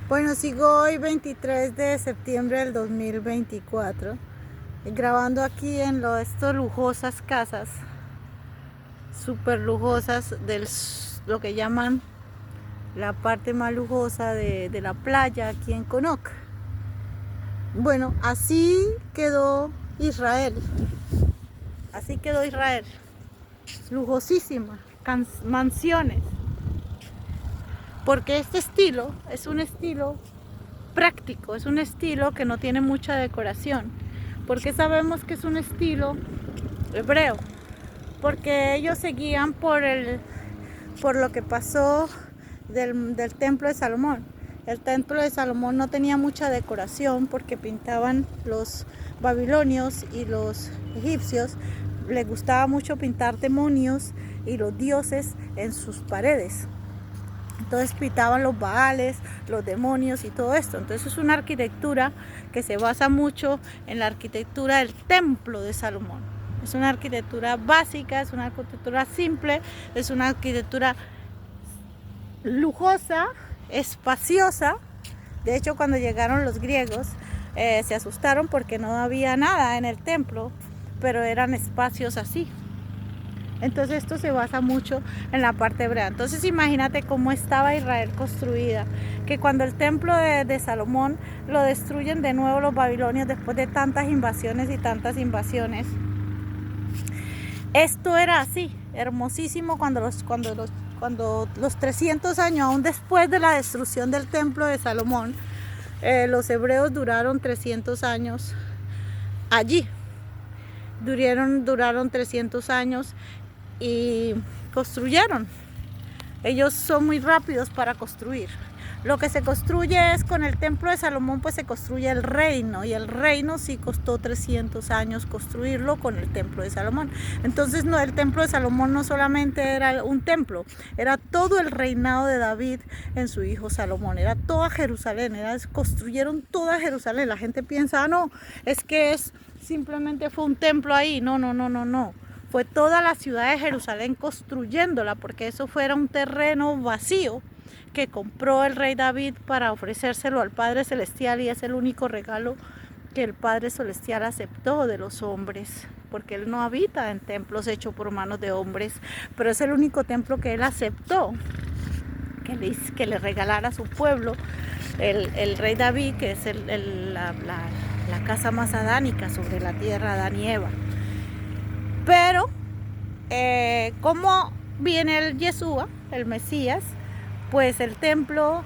Bueno, sigo hoy 23 de septiembre del 2024, grabando aquí en estas lujosas casas, súper lujosas lo que llaman la parte más lujosa de la playa aquí en Conoc. Bueno, así quedó Israel, lujosísima, mansiones, porque este estilo es un estilo práctico, es un estilo que no tiene mucha decoración. Porque sabemos que es un estilo hebreo, porque ellos seguían por lo que pasó del templo de Salomón. El templo de Salomón no tenía mucha decoración porque pintaban los babilonios y los egipcios. Les gustaba mucho pintar demonios y los dioses en sus paredes. Entonces pintaban los baales, los demonios y todo esto. Entonces es una arquitectura que se basa mucho en la arquitectura del templo de Salomón. Es una arquitectura básica, es una arquitectura simple, es una arquitectura lujosa, espaciosa. De hecho, cuando llegaron los griegos se asustaron porque no había nada en el templo, pero eran espacios así. Entonces esto se basa mucho en la parte hebrea. Entonces imagínate cómo estaba Israel construida, que cuando el templo de Salomón lo destruyen de nuevo los babilonios después de tantas invasiones y tantas invasiones. Esto era así, hermosísimo cuando los 300 años, aún después de la destrucción del templo de Salomón, los hebreos duraron 300 años allí. Duraron 300 años y construyeron. Ellos son muy rápidos para construir. Lo que se construye es con el templo de Salomón, pues se construye el reino, y el reino sí costó 300 años construirlo con el templo de Salomón. Entonces no, el templo de Salomón no solamente era un templo, era todo el reinado de David en su hijo Salomón, era toda Jerusalén, construyeron toda Jerusalén. La gente piensa, no, es que simplemente fue un templo ahí. No. Fue toda la ciudad de Jerusalén construyéndola, porque eso fuera un terreno vacío que compró el rey David para ofrecérselo al Padre Celestial, y es el único regalo que el Padre Celestial aceptó de los hombres, porque Él no habita en templos hechos por manos de hombres, pero es el único templo que Él aceptó que le regalara a su pueblo el rey David, que es la casa más adánica sobre la tierra, Adán y Eva. Pero como viene el Yeshua, el Mesías, pues el templo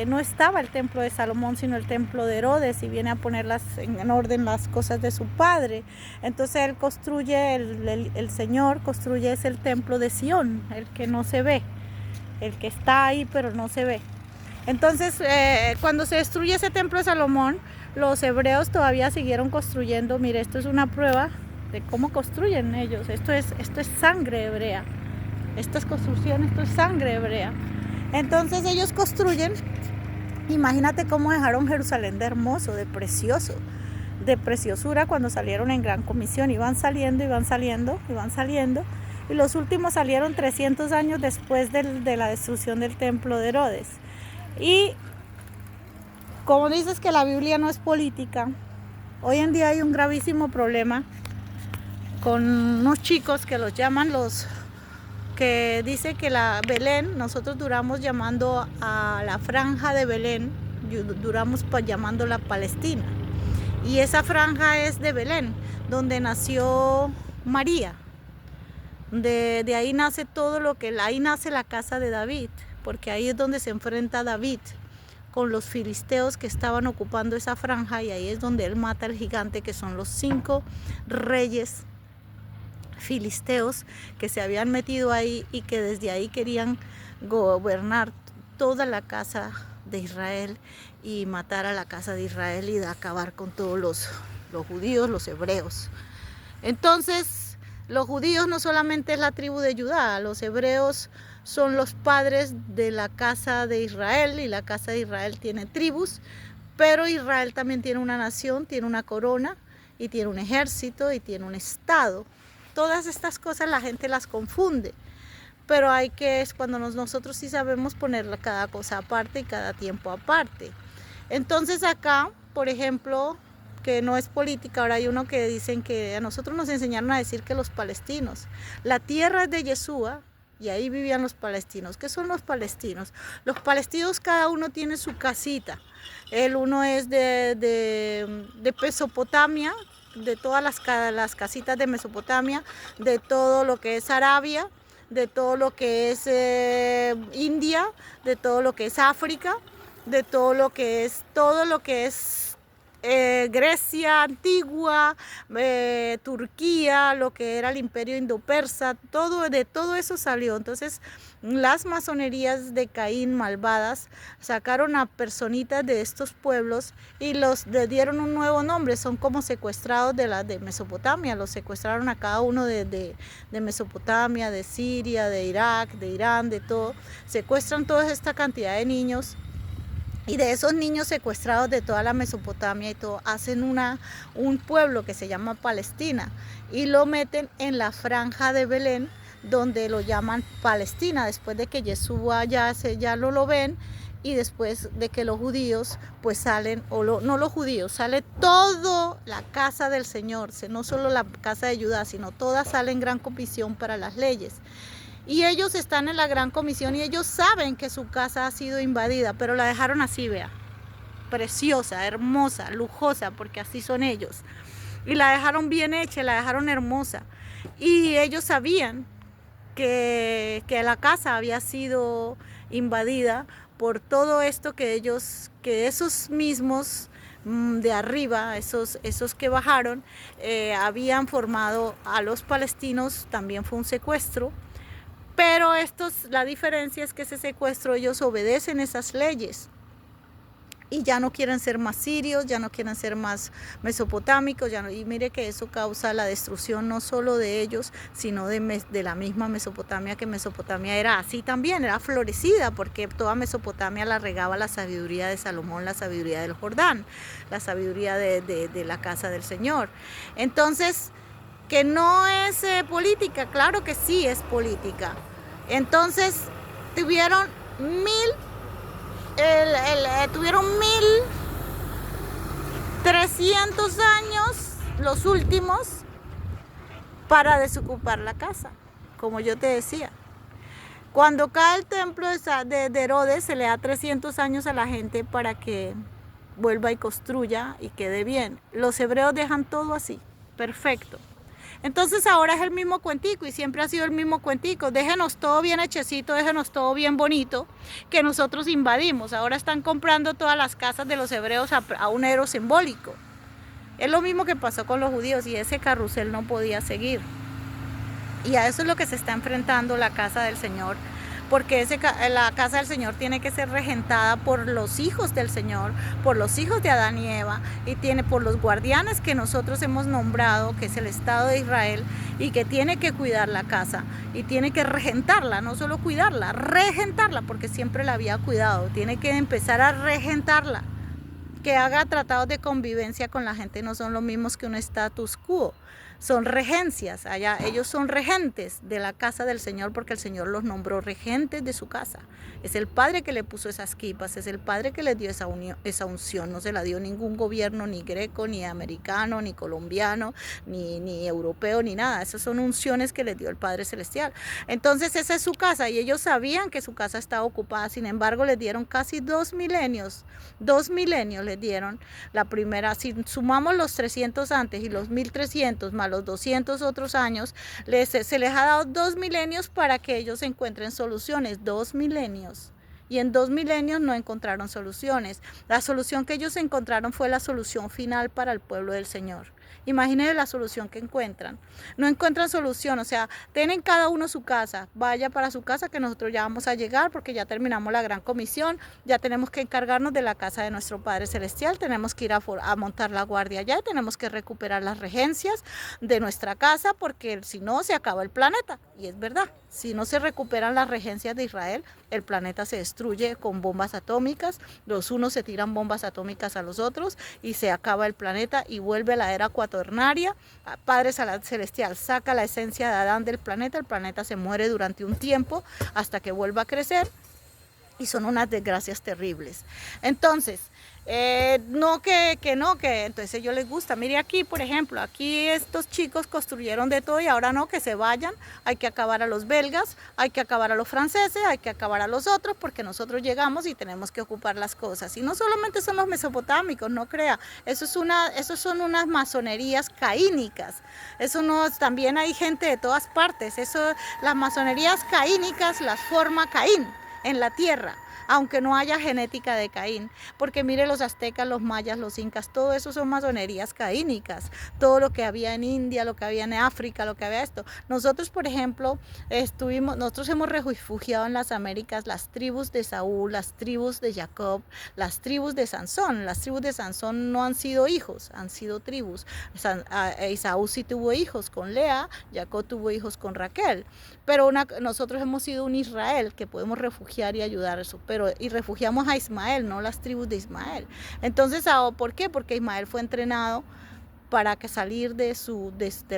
no estaba el templo de Salomón, sino el templo de Herodes, y viene a ponerlas en orden las cosas de su padre. Entonces él construye, el Señor construye el templo de Sión, el que no se ve, el que está ahí pero no se ve. Entonces cuando se destruye ese templo de Salomón, los hebreos todavía siguieron construyendo. Mire, esto es una prueba de cómo construyen ellos. Esto es sangre hebrea. Estas construcciones, esto es sangre hebrea. Entonces ellos construyen. Imagínate cómo dejaron Jerusalén de hermoso, de precioso, de preciosura cuando salieron en gran comisión. Iban saliendo. Y los últimos salieron 300 años después de la destrucción del templo de Herodes. Y como dices que la Biblia no es política, hoy en día hay un gravísimo problema con unos chicos que los llaman que dice que la Belén, nosotros duramos llamando a la franja de Belén, duramos llamándola Palestina. Y esa franja es de Belén, donde nació María. De ahí nace ahí nace la casa de David, porque ahí es donde se enfrenta David con los filisteos que estaban ocupando esa franja, y ahí es donde él mata al gigante, que son los 5 reyes filisteos que se habían metido ahí y que desde ahí querían gobernar toda la casa de Israel y matar a la casa de Israel y acabar con todos los judíos, los hebreos. Entonces los judíos no solamente es la tribu de Judá, los hebreos son los padres de la casa de Israel, y la casa de Israel tiene tribus, pero Israel también tiene una nación, tiene una corona, y tiene un ejército, y tiene un estado. Todas estas cosas la gente las confunde, pero es cuando nosotros sí sabemos poner cada cosa aparte y cada tiempo aparte. Entonces acá, por ejemplo, que no es política, ahora hay uno que dicen que a nosotros nos enseñaron a decir que los palestinos, la tierra es de Yeshua y ahí vivían los palestinos. ¿Qué son los palestinos? Los palestinos cada uno tiene su casita. El uno es de Mesopotamia, de todas las casitas de Mesopotamia, de todo lo que es Arabia, de todo lo que es India, de todo lo que es África, de todo lo que es Grecia antigua, Turquía, lo que era el imperio indo-persa, de todo eso salió. Entonces las masonerías de Caín malvadas sacaron a personitas de estos pueblos y le dieron un nuevo nombre. Son como secuestrados de Mesopotamia, los secuestraron a cada uno de Mesopotamia, de Siria, de Irak, de Irán, de todo. Secuestran toda esta cantidad de niños. Y de esos niños secuestrados de toda la Mesopotamia y todo, hacen un pueblo que se llama Palestina y lo meten en la franja de Belén, donde lo llaman Palestina, después de que Yeshua ya lo ven y después de que los judíos pues salen, no los judíos, sale toda la casa del Señor, no solo la casa de Judá, sino toda sale en gran comisión para las leyes. Y ellos están en la gran comisión y ellos saben que su casa ha sido invadida, pero la dejaron así, vea, preciosa, hermosa, lujosa, porque así son ellos. Y la dejaron bien hecha, la dejaron hermosa. Y ellos sabían que la casa había sido invadida por todo esto que esos mismos de arriba, esos que bajaron, habían formado a los palestinos. También fue un secuestro. Pero la diferencia es que ese secuestro, ellos obedecen esas leyes y ya no quieren ser más sirios, ya no quieren ser más mesopotámicos, y mire que eso causa la destrucción no solo de ellos, sino de la misma Mesopotamia, que Mesopotamia era así también, era florecida, porque toda Mesopotamia la regaba la sabiduría de Salomón, la sabiduría del Jordán, la sabiduría de la casa del Señor. Entonces, que no es política, claro que sí es política. Entonces tuvieron 1300 años, los últimos, para desocupar la casa, como yo te decía. Cuando cae el templo de Herodes, se le da 300 años a la gente para que vuelva y construya y quede bien. Los hebreos dejan todo así, perfecto. Entonces ahora es el mismo cuentico y siempre ha sido el mismo cuentico. Déjenos todo bien hechecito, déjenos todo bien bonito, que nosotros invadimos. Ahora están comprando todas las casas de los hebreos a un euro simbólico. Es lo mismo que pasó con los judíos y ese carrusel no podía seguir. Y a eso es lo que se está enfrentando la casa del Señor, porque la casa del Señor tiene que ser regentada por los hijos del Señor, por los hijos de Adán y Eva, y por los guardianes que nosotros hemos nombrado, que es el Estado de Israel, y que tiene que cuidar la casa, y tiene que regentarla, no solo cuidarla, regentarla, porque siempre la había cuidado, tiene que empezar a regentarla, que haga tratados de convivencia con la gente, no son lo mismos que un status quo. Son regencias, allá ellos son regentes de la casa del Señor, porque el Señor los nombró regentes de su casa. Es el Padre que le puso esas quipas, es el Padre que les dio esa unción. No se la dio ningún gobierno, ni greco, ni americano, ni colombiano, ni europeo, ni nada. Esas son unciones que les dio el Padre Celestial. Entonces esa es su casa y ellos sabían que su casa estaba ocupada. Sin embargo, les dieron casi 2 milenios. 2 milenios les dieron. La primera, si sumamos los 300 antes y los 1300 más los 200 otros años, se les ha dado 2 milenios para que ellos encuentren soluciones. 2 milenios. Y en 2 milenios no encontraron soluciones. La solución que ellos encontraron fue la solución final para el pueblo del Señor. Imagínense la solución que encuentran. No encuentran solución, o sea, tienen cada uno su casa. Vaya para su casa, que nosotros ya vamos a llegar porque ya terminamos la gran comisión. Ya tenemos que encargarnos de la casa de nuestro Padre Celestial. Tenemos que ir a montar la guardia allá. Tenemos que recuperar las regencias de nuestra casa porque si no se acaba el planeta. Y es verdad. Si no se recuperan las regencias de Israel, el planeta se destruye con bombas atómicas, los unos se tiran bombas atómicas a los otros y se acaba el planeta y vuelve la era cuaternaria. Padre Celestial saca la esencia de Adán del planeta, el planeta se muere durante un tiempo hasta que vuelva a crecer y son unas desgracias terribles. Entonces, entonces a ellos les gusta. Mire aquí, por ejemplo, aquí estos chicos construyeron de todo y ahora no, que se vayan. Hay que acabar a los belgas, hay que acabar a los franceses, hay que acabar a los otros porque nosotros llegamos y tenemos que ocupar las cosas. Y no solamente son los mesopotámicos, no crea, eso son unas masonerías caínicas. Eso no, también hay gente de todas partes. Las masonerías caínicas las forma Caín en la tierra, aunque no haya genética de Caín, porque mire los aztecas, los mayas, los incas, todo eso son masonerías caínicas, todo lo que había en India, lo que había en África, lo que había esto. Nosotros, por ejemplo, nosotros hemos refugiado en las Américas las tribus de Saúl, las tribus de Jacob, las tribus de Sansón. Las tribus de Sansón no han sido hijos, han sido tribus. Esaú sí tuvo hijos con Lea, Jacob tuvo hijos con Raquel, pero nosotros hemos sido un Israel que podemos refugiar y ayudar a eso. Y refugiamos a Ismael, no las tribus de Ismael. Entonces, ¿por qué? Porque Ismael fue entrenado para que salir de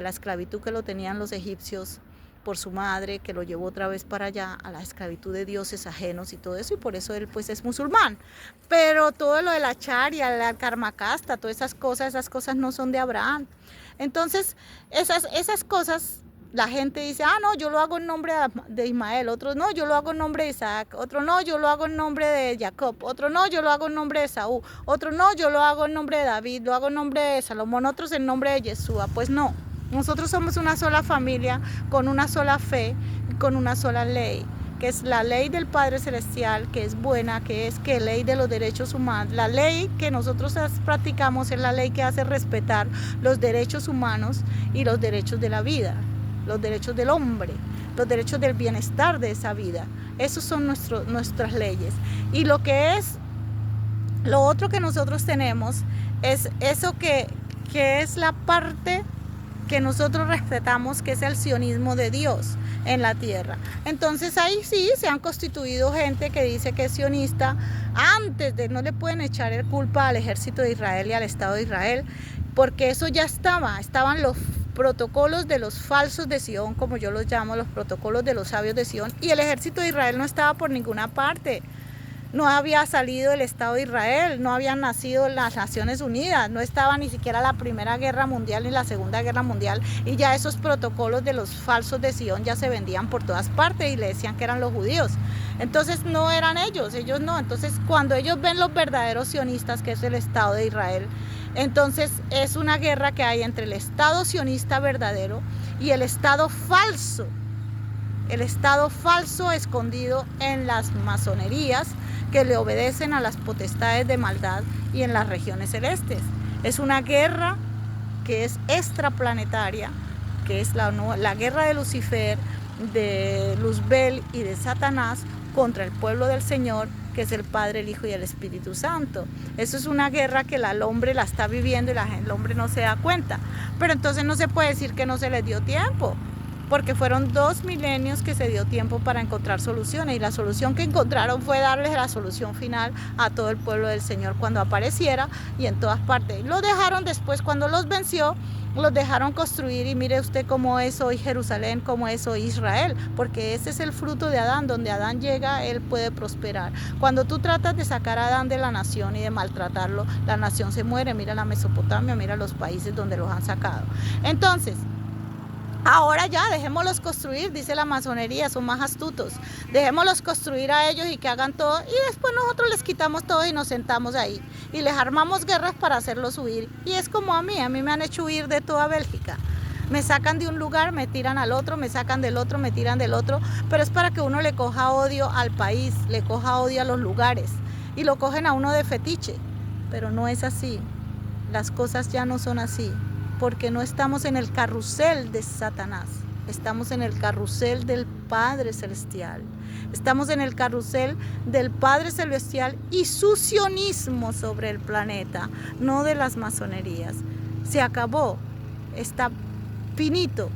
la esclavitud que lo tenían los egipcios por su madre, que lo llevó otra vez para allá, a la esclavitud de dioses ajenos y todo eso, y por eso él pues es musulmán. Pero todo lo de la charia, la karmakasta, todas esas cosas no son de Abraham. Entonces, esas cosas, la gente dice, no, yo lo hago en nombre de Ismael, otros no, yo lo hago en nombre de Isaac, otro no, yo lo hago en nombre de Jacob, otro no, yo lo hago en nombre de Saúl, otro no, yo lo hago en nombre de David, lo hago en nombre de Salomón, otros en nombre de Yeshua. Pues no, nosotros somos una sola familia, con una sola fe, con una sola ley, que es la ley del Padre Celestial, que es buena, que es ley de los derechos humanos. La ley que nosotros practicamos es la ley que hace respetar los derechos humanos y los derechos de la vida, los derechos del hombre, los derechos del bienestar de esa vida. Esos son nuestras leyes. Y lo otro que nosotros tenemos es eso que es la parte que nosotros respetamos, que es el sionismo de Dios en la tierra. Entonces ahí sí se han constituido gente que dice que es sionista. No le pueden echar el culpa al ejército de Israel y al Estado de Israel, porque eso ya estaban los protocolos de los falsos de Sion, como yo los llamo, los protocolos de los sabios de Sion, y el ejército de Israel no estaba por ninguna parte. No había salido el Estado de Israel, no habían nacido las Naciones Unidas, no estaba ni siquiera la Primera Guerra Mundial ni la Segunda Guerra Mundial, y ya esos protocolos de los falsos de Sion ya se vendían por todas partes y le decían que eran los judíos. Entonces no eran ellos no. Entonces cuando ellos ven los verdaderos sionistas, que es el Estado de Israel, entonces es una guerra que hay entre el Estado sionista verdadero y el Estado falso. El Estado falso escondido en las masonerías que le obedecen a las potestades de maldad y en las regiones celestes. Es una guerra que es extraplanetaria, que es la guerra de Lucifer, de Luzbel y de Satanás contra el pueblo del Señor, que es el Padre, el Hijo y el Espíritu Santo. Eso es una guerra que el hombre la está viviendo y el hombre no se da cuenta. Pero entonces no se puede decir que no se les dio tiempo, porque fueron 2 milenios que se dio tiempo para encontrar soluciones, y la solución que encontraron fue darles la solución final a todo el pueblo del Señor cuando apareciera y en todas partes. Lo dejaron después, cuando los venció, los dejaron construir, y mire usted cómo es hoy Jerusalén, cómo es hoy Israel, porque ese es el fruto de Adán. Donde Adán llega, él puede prosperar. Cuando tú tratas de sacar a Adán de la nación y de maltratarlo, la nación se muere. Mira la Mesopotamia, mira los países donde los han sacado. Entonces, ahora ya, dejémoslos construir, dice la masonería, son más astutos. Dejémoslos construir a ellos y que hagan todo, y después nosotros les quitamos todo y nos sentamos ahí. Y les armamos guerras para hacerlos huir. Y es como a mí me han hecho huir de toda Bélgica. Me sacan de un lugar, me tiran al otro, me sacan del otro, me tiran del otro. Pero es para que uno le coja odio al país, le coja odio a los lugares. Y lo cogen a uno de fetiche. Pero no es así. Las cosas ya no son así. Porque no estamos en el carrusel de Satanás, estamos en el carrusel del Padre Celestial, estamos en el carrusel del Padre Celestial y su sionismo sobre el planeta, no de las masonerías. Se acabó, está finito,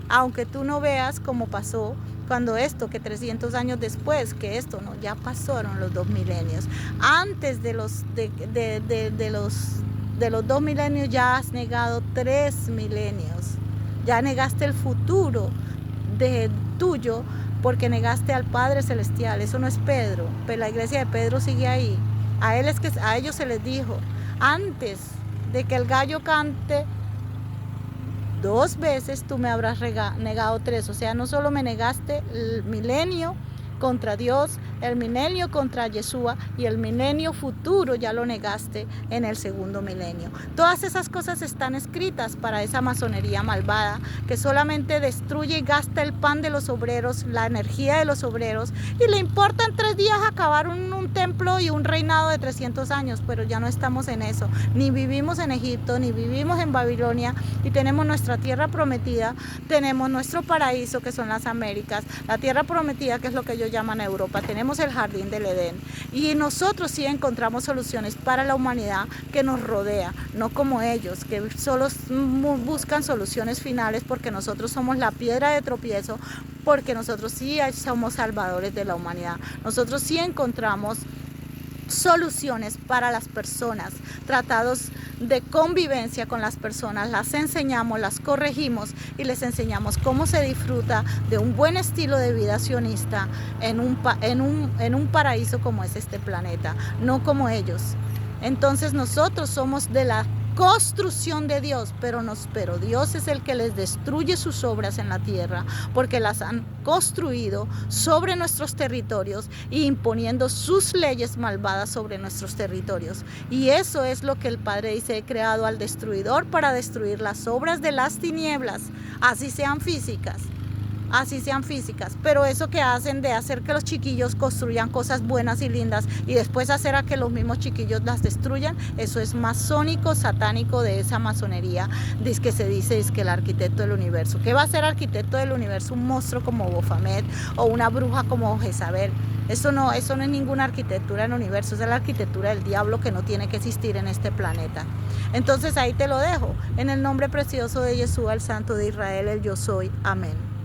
aunque tú no veas cómo pasó, Cuando esto, que 300 años después, que esto no, ya pasaron los 2 milenios. Antes de los 2 milenios ya has negado 3 milenios. Ya negaste el futuro tuyo porque negaste al Padre Celestial. Eso no es Pedro, pero la iglesia de Pedro sigue ahí. A ellos se les dijo, antes de que el gallo cante 2 veces, tú me habrás negado 3. O sea, no solo me negaste el milenio contra Dios, el milenio contra Yeshua, y el milenio futuro ya lo negaste en el segundo milenio. Todas esas cosas están escritas para esa masonería malvada que solamente destruye y gasta el pan de los obreros, la energía de los obreros, y le importa en 3 días acabar un templo y un reinado de 300 años, pero ya no estamos en eso. Ni vivimos en Egipto, ni vivimos en Babilonia, y tenemos nuestra tierra prometida, tenemos nuestro paraíso que son las Américas, la tierra prometida que es lo que ellos llaman Europa, tenemos el jardín del Edén, y nosotros sí encontramos soluciones para la humanidad que nos rodea, no como ellos que solo buscan soluciones finales, porque nosotros somos la piedra de tropiezo, porque nosotros sí somos salvadores de la humanidad. Nosotros sí encontramos soluciones para las personas, tratados de convivencia con las personas, las enseñamos, las corregimos y les enseñamos cómo se disfruta de un buen estilo de vida sionista en un paraíso como es este planeta, no como ellos. Entonces nosotros somos de la construcción de Dios, pero Dios es el que les destruye sus obras en la tierra, porque las han construido sobre nuestros territorios y imponiendo sus leyes malvadas sobre nuestros territorios. Y eso es lo que el Padre dice: he creado al destruidor para destruir las obras de las tinieblas, así sean físicas. Pero eso que hacen de hacer que los chiquillos construyan cosas buenas y lindas y después hacer a que los mismos chiquillos las destruyan, eso es masónico, satánico, de esa masonería. Dice que el arquitecto del universo. ¿Qué va a ser arquitecto del universo? Un monstruo como Baphomet o una bruja como Jezabel. Eso no es ninguna arquitectura del universo, es la arquitectura del diablo que no tiene que existir en este planeta. Entonces ahí te lo dejo, en el nombre precioso de Yeshua, el Santo de Israel, el Yo Soy. Amén.